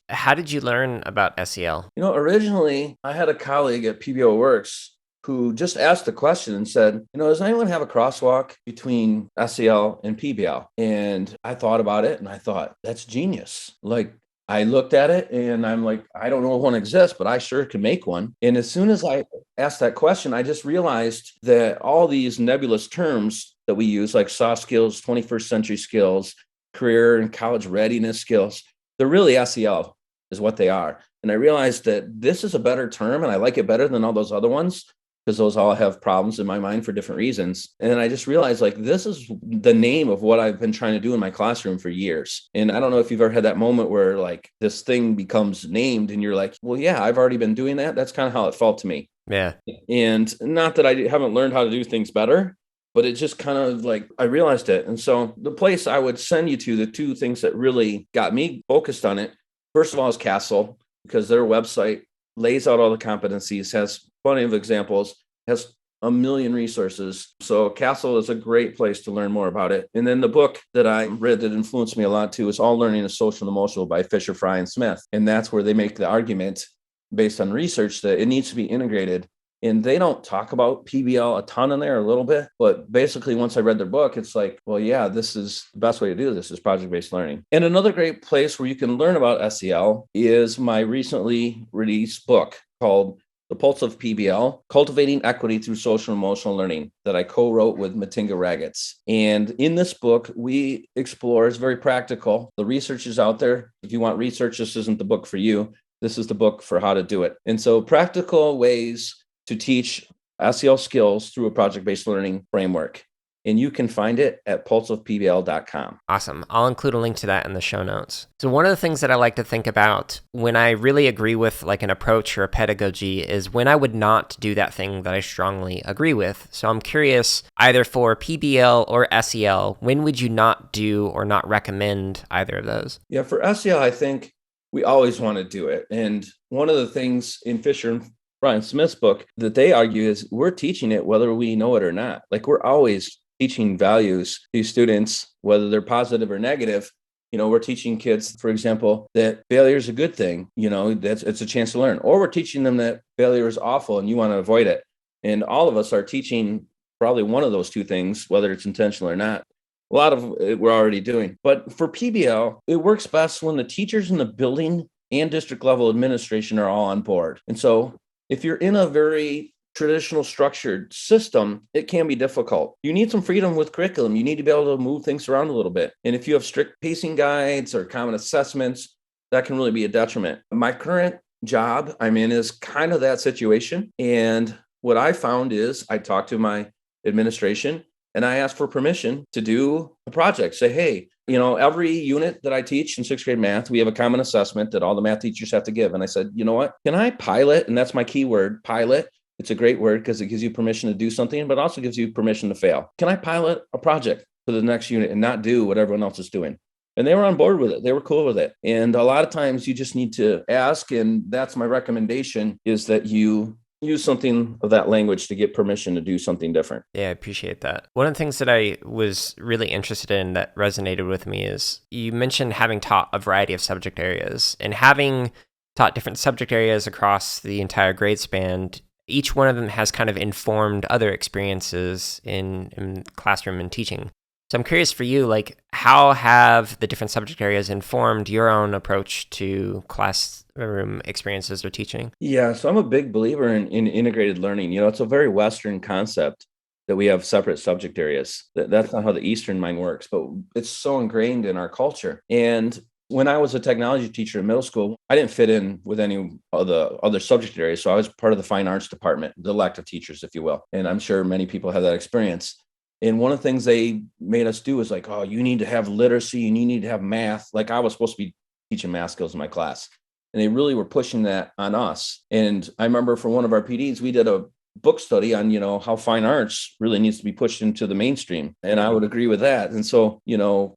How did you learn about SEL? Originally, I had a colleague at PBL Works who just asked the question and said, does anyone have a crosswalk between SEL and PBL? And I thought about it and I thought, that's genius. Like, I looked at it and I'm like, I don't know if one exists, but I sure can make one. And as soon as I asked that question, I just realized that all these nebulous terms that we use, like soft skills, 21st century skills, career and college readiness skills, they're really SEL is what they are. And I realized that this is a better term and I like it better than all those other ones, because those all have problems in my mind for different reasons. And I just realized, like, this is the name of what I've been trying to do in my classroom for years. And I don't know if you've ever had that moment where like this thing becomes named and you're like, well, yeah, I've already been doing that. That's kind of how it felt to me. Yeah. And not that I haven't learned how to do things better, but it just kind of like, I realized it. And so the place I would send you to, the two things that really got me focused on it, first of all, is Kaechele, because their website lays out all the competencies, has plenty of examples, has a million resources. So Kaechele is a great place to learn more about it. And then the book that I read that influenced me a lot too is All Learning is Social and Emotional by Fisher, Fry, and Smith. And that's where they make the argument based on research that it needs to be integrated. And they don't talk about PBL a ton in there, a little bit, but basically once I read their book, it's like, well, yeah, this is the best way to do this is project-based learning. And another great place where you can learn about SEL is my recently released book called The Pulse of PBL, Cultivating Equity Through Social and Emotional Learning, that I co-wrote with Matinga Raggetts. And in this book, we explore, it's very practical. The research is out there. If you want research, this isn't the book for you. This is the book for how to do it. And so practical ways to teach SEL skills through a project-based learning framework. And you can find it at pulseofpbl.com. Awesome. I'll include a link to that in the show notes. So one of the things that I like to think about when I really agree with like an approach or a pedagogy is when I would not do that thing that I strongly agree with. So I'm curious, either for PBL or SEL, when would you not do or not recommend either of those? Yeah, for SEL, I think we always want to do it. And one of the things in Fisher and Brian Smith's book that they argue is we're teaching it whether we know it or not. Like, we're always teaching values to students, whether they're positive or negative. We're teaching kids, for example, that failure is a good thing. It's a chance to learn. Or we're teaching them that failure is awful and you want to avoid it. And all of us are teaching probably one of those two things, whether it's intentional or not. A lot of it we're already doing. But for PBL, it works best when the teachers in the building and district level administration are all on board. And so if you're in a very traditional structured system, it can be difficult. You need some freedom with curriculum. You need to be able to move things around a little bit. And if you have strict pacing guides or common assessments, that can really be a detriment. My current job I'm in is kind of that situation. And what I found is I talked to my administration and I asked for permission to do a project. Say, hey, every unit that I teach in 6th grade math, we have a common assessment that all the math teachers have to give. And I said, you know what, can I pilot? And that's my key word, pilot. It's a great word because it gives you permission to do something, but also gives you permission to fail. Can I pilot a project for the next unit and not do what everyone else is doing? And they were on board with it. They were cool with it. And a lot of times you just need to ask. And that's my recommendation, is that you use something of that language to get permission to do something different. Yeah, I appreciate that. One of the things that I was really interested in that resonated with me is you mentioned having taught a variety of subject areas, and having taught different subject areas across the entire grade span. Each one of them has kind of informed other experiences in classroom and teaching. So I'm curious for you, like, how have the different subject areas informed your own approach to classroom experiences or teaching? Yeah, so I'm a big believer in integrated learning. It's a very Western concept that we have separate subject areas. That's not how the Eastern mind works, but it's so ingrained in our culture. And when I was a technology teacher in middle school, I didn't fit in with any of the other subject areas. So I was part of the fine arts department, the elective teachers, if you will. And I'm sure many people have that experience. And one of the things they made us do is like, oh, you need to have literacy and you need to have math. Like I was supposed to be teaching math skills in my class. And they really were pushing that on us. And I remember for one of our PDs, we did a book study on, how fine arts really needs to be pushed into the mainstream. And I would agree with that. And so,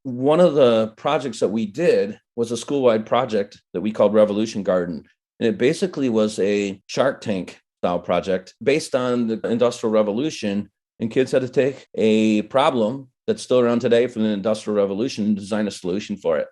one of the projects that we did was a school-wide project that we called Revolution Garden. And it basically was a Shark Tank style project based on the Industrial Revolution. And kids had to take a problem that's still around today from the Industrial Revolution and design a solution for it.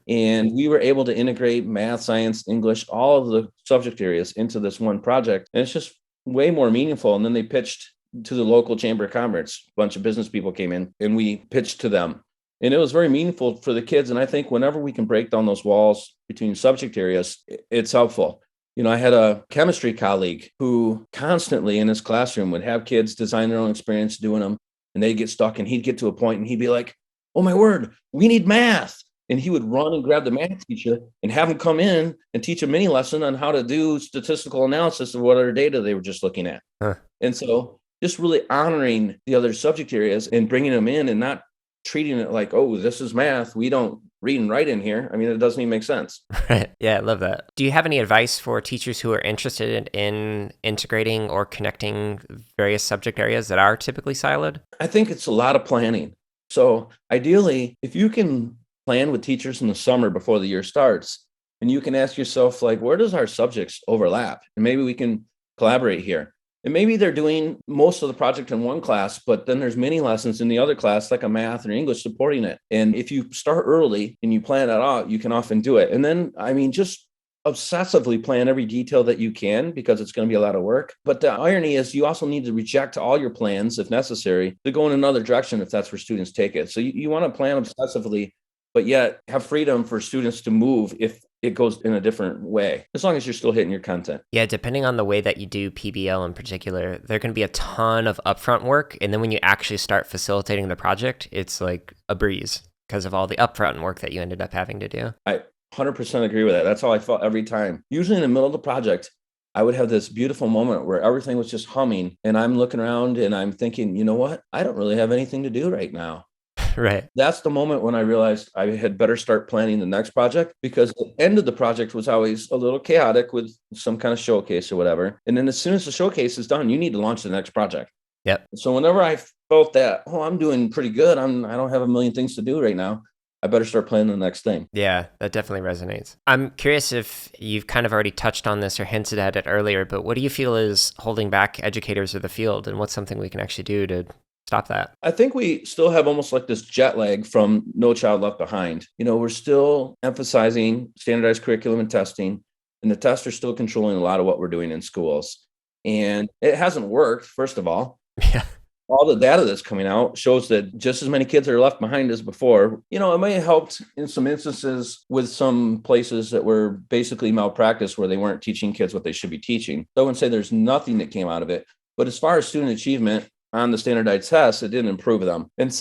And we were able to integrate math, science, English, all of the subject areas into this one project. And it's just way more meaningful. And then they pitched to the local chamber of commerce. A bunch of business people came in and we pitched to them. And it was very meaningful for the kids. And I think whenever we can break down those walls between subject areas, it's helpful. I had a chemistry colleague who constantly in his classroom would have kids design their own experience doing them. And they'd get stuck and he'd get to a point and he'd be like, oh my word, we need math. And he would run and grab the math teacher and have him come in and teach a mini lesson on how to do statistical analysis of what other data they were just looking at. And so just really honoring the other subject areas and bringing them in and not treating it like, oh, this is math. We don't read and write in here. I mean, it doesn't even make sense. Right. Yeah, I love that. Do you have any advice for teachers who are interested in integrating or connecting various subject areas that are typically siloed? I think it's a lot of planning. So ideally, if you can plan with teachers in the summer before the year starts, and you can ask yourself, like, where does our subjects overlap? And maybe we can collaborate here. And maybe they're doing most of the project in one class, but then there's mini lessons in the other class, like a math or English supporting it. And if you start early and you plan it out, you can often do it. And then, just obsessively plan every detail that you can, because it's going to be a lot of work. But the irony is you also need to reject all your plans, if necessary, to go in another direction if that's where students take it. So you want to plan obsessively, but yet have freedom for students to move if it goes in a different way, as long as you're still hitting your content. Yeah, depending on the way that you do PBL in particular, there can be a ton of upfront work. And then when you actually start facilitating the project, it's like a breeze because of all the upfront work that you ended up having to do. I 100% agree with that. That's how I felt every time. Usually in the middle of the project, I would have this beautiful moment where everything was just humming and I'm looking around and I'm thinking, you know what? I don't really have anything to do right now. Right. That's the moment when I realized I had better start planning the next project, because the end of the project was always a little chaotic with some kind of showcase or whatever. And then as soon as the showcase is done, you need to launch the next project. Yep. So whenever I felt that, I'm doing pretty good, I don't have a million things to do right now, I better start planning the next thing. Yeah, that definitely resonates. I'm curious if you've kind of already touched on this or hinted at it earlier, but what do you feel is holding back educators of the field, and what's something we can actually do to stop that? I think we still have almost like this jet lag from No Child Left Behind. We're still emphasizing standardized curriculum and testing, and the tests are still controlling a lot of what we're doing in schools. And it hasn't worked, first of all. Yeah. All the data that's coming out shows that just as many kids are left behind as before. It may have helped in some instances with some places that were basically malpractice where they weren't teaching kids what they should be teaching. So I wouldn't say there's nothing that came out of it. But as far as student achievement on the standardized tests, it didn't improve them. And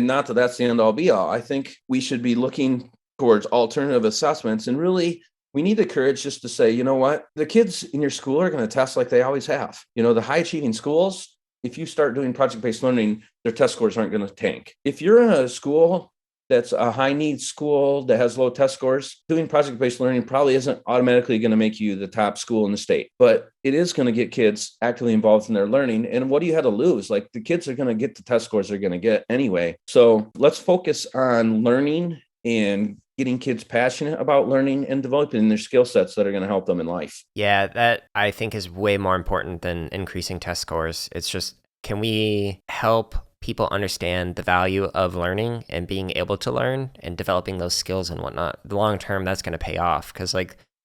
not that that's the end all be all. I think we should be looking towards alternative assessments, and really we need the courage just to say, you know what, the kids in your school are going to test like they always have. The high achieving schools, if you start doing project-based learning, their test scores aren't going to tank. If you're in a school that's a high needs school that has low test scores, doing project-based learning probably isn't automatically going to make you the top school in the state, but it is going to get kids actively involved in their learning. And what do you have to lose? Like, the kids are going to get the test scores they're going to get anyway. So let's focus on learning and getting kids passionate about learning and developing their skill sets that are going to help them in life. Yeah, that I think is way more important than increasing test scores. It's just, can we help people understand the value of learning and being able to learn and developing those skills and whatnot? The long term, that's going to pay off, because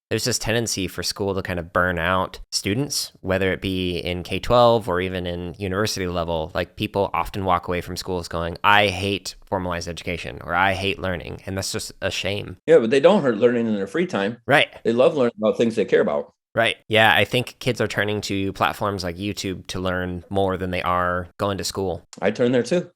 there's this tendency for school to kind of burn out students, whether it be in K-12 or even in university level. Like, people often walk away from schools going, I hate formalized education, or I hate learning. And that's just a shame. Yeah, but they don't hurt learning in their free time. Right. They love learning about things they care about. Right. Yeah, I think kids are turning to platforms like YouTube to learn more than they are going to school. I turn there too.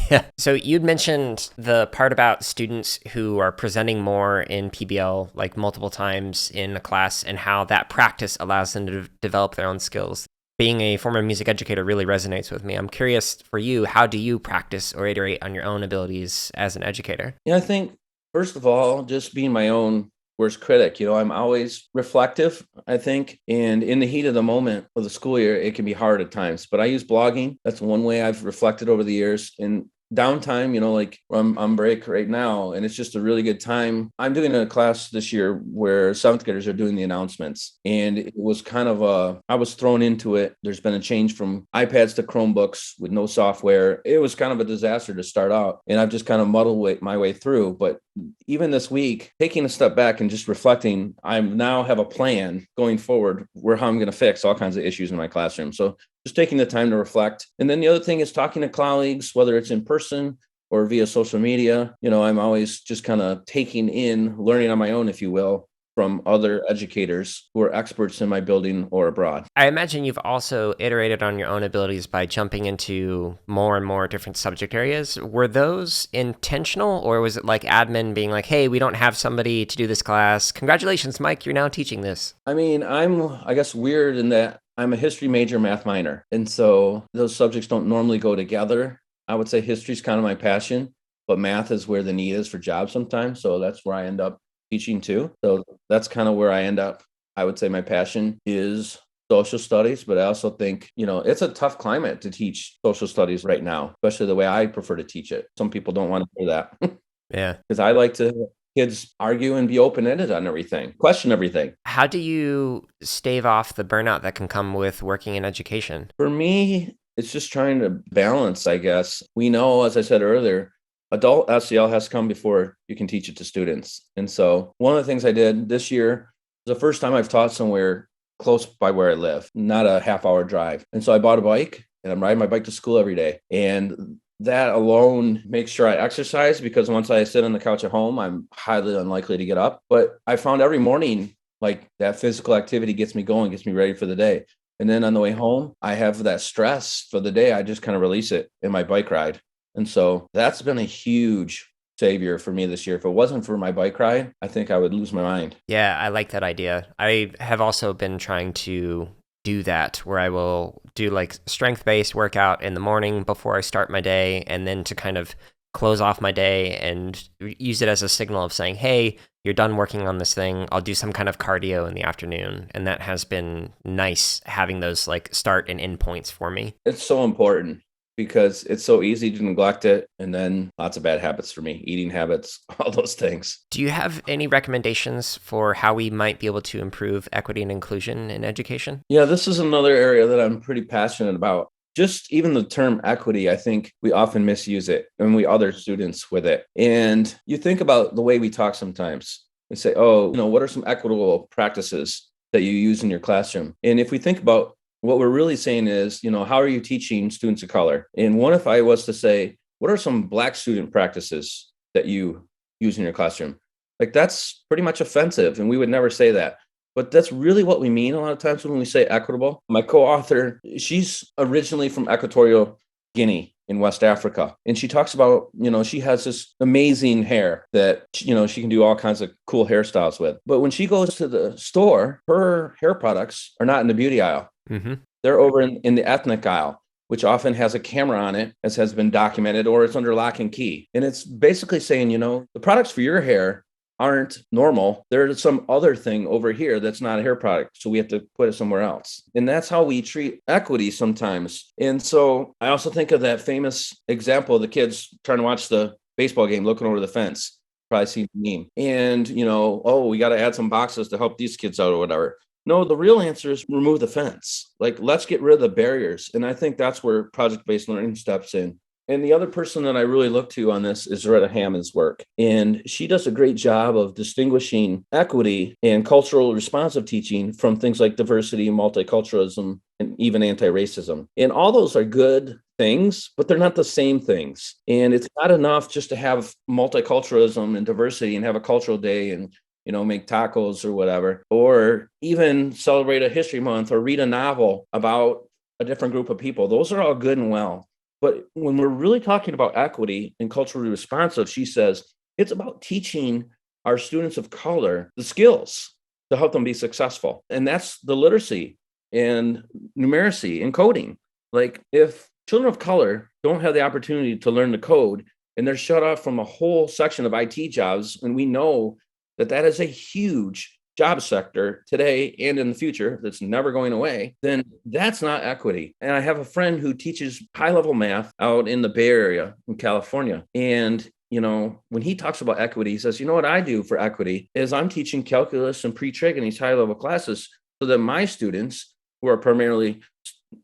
Yeah. So you'd mentioned the part about students who are presenting more in PBL, like multiple times in a class, and how that practice allows them to develop their own skills. Being a former music educator really resonates with me. I'm curious for you, how do you practice or iterate on your own abilities as an educator? Yeah, I think, first of all, just being my own worst critic. I'm always reflective, I think. And in the heat of the moment of the school year, it can be hard at times. But I use blogging. That's one way I've reflected over the years. And downtime, like I'm on break right now, and it's just a really good time. I'm doing a class this year where seventh graders are doing the announcements, and it was kind of I was thrown into it. There's been a change from iPads to Chromebooks with no software. It was kind of a disaster to start out, and I've just kind of muddled my way through. But even this week, taking a step back and just reflecting, I now have a plan going forward where how I'm going to fix all kinds of issues in my classroom. So just taking the time to reflect. And then the other thing is talking to colleagues, whether it's in person or via social media. I'm always just kind of taking in, learning on my own, if you will, from other educators who are experts in my building or abroad. I imagine you've also iterated on your own abilities by jumping into more and more different subject areas. Were those intentional, or was it like admin being like, hey, we don't have somebody to do this class. Congratulations, Mike, you're now teaching this. I mean, I guess, weird in that I'm a history major, math minor. And so those subjects don't normally go together. I would say history is kind of my passion, but math is where the need is for jobs sometimes. So that's where I end up teaching too. So that's kind of where I end up. I would say my passion is social studies, but I also think, it's a tough climate to teach social studies right now, especially the way I prefer to teach it. Some people don't want to hear that. Yeah. Because I like to kids argue and be open-ended on everything, question everything. How do you stave off the burnout that can come with working in education? For me, it's just trying to balance, I guess. We know, as I said earlier, adult SEL has to come before you can teach it to students. And so one of the things I did this year was the first time I've taught somewhere close by where I live, not a half-hour drive. And so I bought a bike, and I'm riding my bike to school every day. And that alone makes sure I exercise, because once I sit on the couch at home, I'm highly unlikely to get up. But I found every morning, like, that physical activity gets me going, gets me ready for the day. And then on the way home, I have that stress for the day. I just kind of release it in my bike ride. And so that's been a huge savior for me this year. If it wasn't for my bike ride, I think I would lose my mind. Yeah, I like that idea. I have also been trying to do that, where I will do like strength-based workout in the morning before I start my day, and then to kind of close off my day and use it as a signal of saying, hey, you're done working on this thing. I'll do some kind of cardio in the afternoon. And that has been nice, having those like start and end points for me. It's so important, because it's so easy to neglect it. And then lots of bad habits for me, eating habits, all those things. Do you have any recommendations for how we might be able to improve equity and inclusion in education? Yeah, this is another area that I'm pretty passionate about. Just even the term equity, I think we often misuse it, and we other students with it. And you think about the way we talk sometimes. We say, oh, what are some equitable practices that you use in your classroom? And if we think about what we're really saying is, how are you teaching students of color? And what if I was to say, what are some Black student practices that you use in your classroom? Like, that's pretty much offensive, and we would never say that. But that's really what we mean a lot of times when we say equitable. My co-author, she's originally from Equatorial Guinea in West Africa. And she talks about, she has this amazing hair that, she can do all kinds of cool hairstyles with. But when she goes to the store, her hair products are not in the beauty aisle. Mm-hmm. They're over in the ethnic aisle, which often has a camera on it, as has been documented, or it's under lock and key. And it's basically saying, the products for your hair aren't normal. There's some other thing over here that's not a hair product, so we have to put it somewhere else. And that's how we treat equity sometimes. And so I also think of that famous example of the kids trying to watch the baseball game, looking over the fence. Probably seen the meme. And, oh, we got to add some boxes to help these kids out or whatever. No, the real answer is remove the fence. Like, let's get rid of the barriers. And I think that's where project-based learning steps in. And the other person that I really look to on this is Retta Hammond's work. And she does a great job of distinguishing equity and cultural responsive teaching from things like diversity, multiculturalism, and even anti-racism. And all those are good things, but they're not the same things. And it's not enough just to have multiculturalism and diversity and have a cultural day and make tacos or whatever, or even celebrate a history month or read a novel about a different group of people. Those are all good and well. But when we're really talking about equity and culturally responsive, she says, it's about teaching our students of color the skills to help them be successful. And that's the literacy and numeracy and coding. Like if children of color don't have the opportunity to learn the code and they're shut off from a whole section of IT jobs, and we know that that is a huge job sector today and in the future that's never going away, then that's not equity. And I have a friend who teaches high-level math out in the Bay Area in California. And when he talks about equity, he says, what I do for equity is I'm teaching calculus and pre-trig in these high-level classes so that my students, who are primarily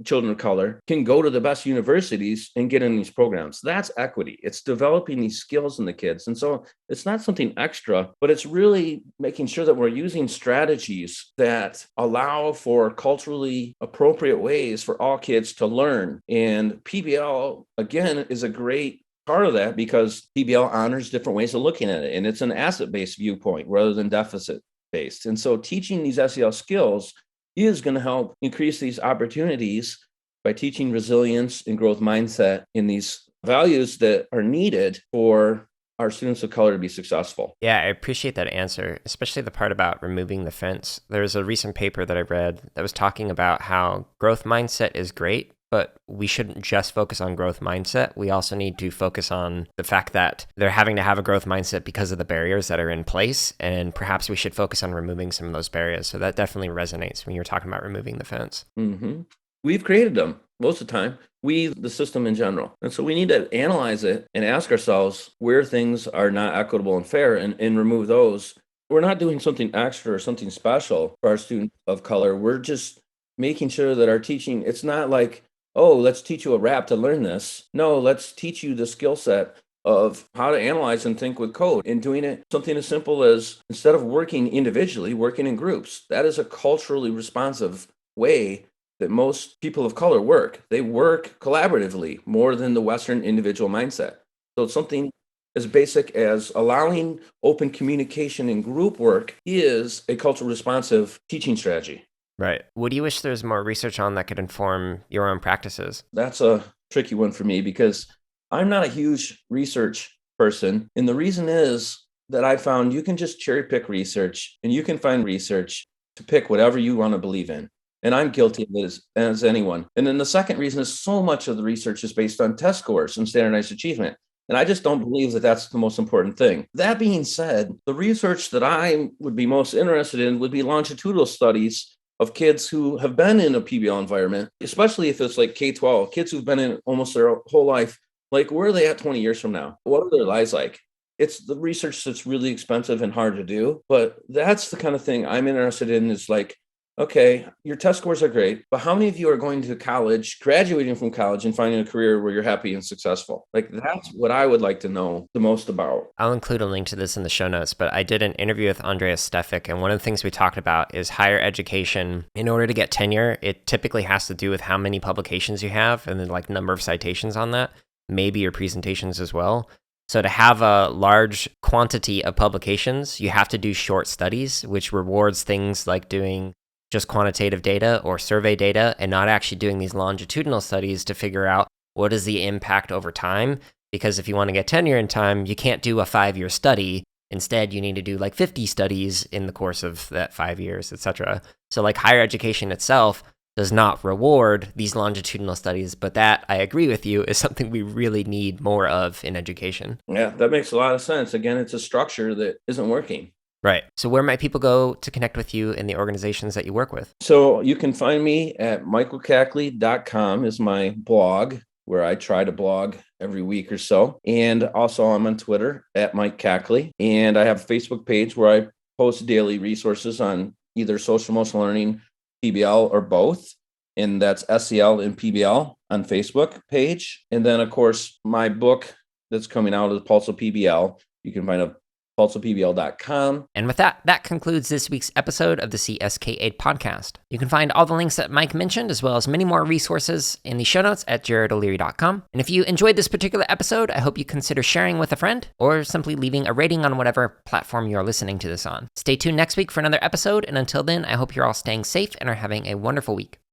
children of color, can go to the best universities and get in these programs. That's equity. It's developing these skills in the kids. And so it's not something extra, but it's really making sure that we're using strategies that allow for culturally appropriate ways for all kids to learn. And PBL, again, is a great part of that because PBL honors different ways of looking at it. And it's an asset-based viewpoint rather than deficit-based. And so teaching these SEL skills is going to help increase these opportunities by teaching resilience and growth mindset in these values that are needed for our students of color to be successful. Yeah, I appreciate that answer, especially the part about removing the fence. There was a recent paper that I read that was talking about how growth mindset is great, but we shouldn't just focus on growth mindset. We also need to focus on the fact that they're having to have a growth mindset because of the barriers that are in place. And perhaps we should focus on removing some of those barriers. So that definitely resonates when you're talking about removing the fence. Mm-hmm. We've created them most of the time, the system in general. And so we need to analyze it and ask ourselves where things are not equitable and fair and remove those. We're not doing something extra or something special for our students of color. We're just making sure that our teaching, it's not like, oh, let's teach you a rap to learn this. No, let's teach you the skill set of how to analyze and think with code, and doing it something as simple as, instead of working individually, working in groups. That is a culturally responsive way that most people of color work. They work collaboratively more than the Western individual mindset. So it's something as basic as allowing open communication and group work is a culturally responsive teaching strategy. Right. What do you wish there's more research on that could inform your own practices? That's a tricky one for me because I'm not a huge research person. And the reason is that I found you can just cherry pick research and you can find research to pick whatever you want to believe in. And I'm guilty of it as anyone. And then the second reason is so much of the research is based on test scores and standardized achievement. And I just don't believe that that's the most important thing. That being said, the research that I would be most interested in would be longitudinal studies of kids who have been in a PBL environment, especially if it's like K-12, kids who've been in it almost their whole life. Like, where are they at 20 years from now? What are their lives like? It's the research that's really expensive and hard to do, but that's the kind of thing I'm interested in. Is like, okay, your test scores are great, but how many of you are going to college, graduating from college and finding a career where you're happy and successful? Like, that's what I would like to know the most about. I'll include a link to this in the show notes, but I did an interview with Andreas Stefik, and one of the things we talked about is higher education. In order to get tenure, it typically has to do with how many publications you have and then like number of citations on that, maybe your presentations as well. So to have a large quantity of publications, you have to do short studies, which rewards things like doing just quantitative data or survey data and not actually doing these longitudinal studies to figure out what is the impact over time. Because if you want to get tenure in time, you can't do a 5-year study. Instead, you need to do like 50 studies in the course of that 5 years, etc. So like higher education itself does not reward these longitudinal studies, but that, I agree with you, is something we really need more of in education. Yeah, that makes a lot of sense. Again, it's a structure that isn't working. Right. So where might people go to connect with you in the organizations that you work with? So you can find me at michaelkaechele.com is my blog, where I try to blog every week or so. And also I'm on Twitter at Mike Kaechele. And I have a Facebook page where I post daily resources on either social emotional learning, PBL, or both. And that's SEL and PBL on Facebook page. And then, of course, my book that's coming out is Pulse of PBL. You can find a pulseofpbl.com. And with that, that concludes this week's episode of the CSK8 podcast. You can find all the links that Mike mentioned, as well as many more resources in the show notes at jaredoleary.com. And if you enjoyed this particular episode, I hope you consider sharing with a friend or simply leaving a rating on whatever platform you're listening to this on. Stay tuned next week for another episode, and until then, I hope you're all staying safe and are having a wonderful week.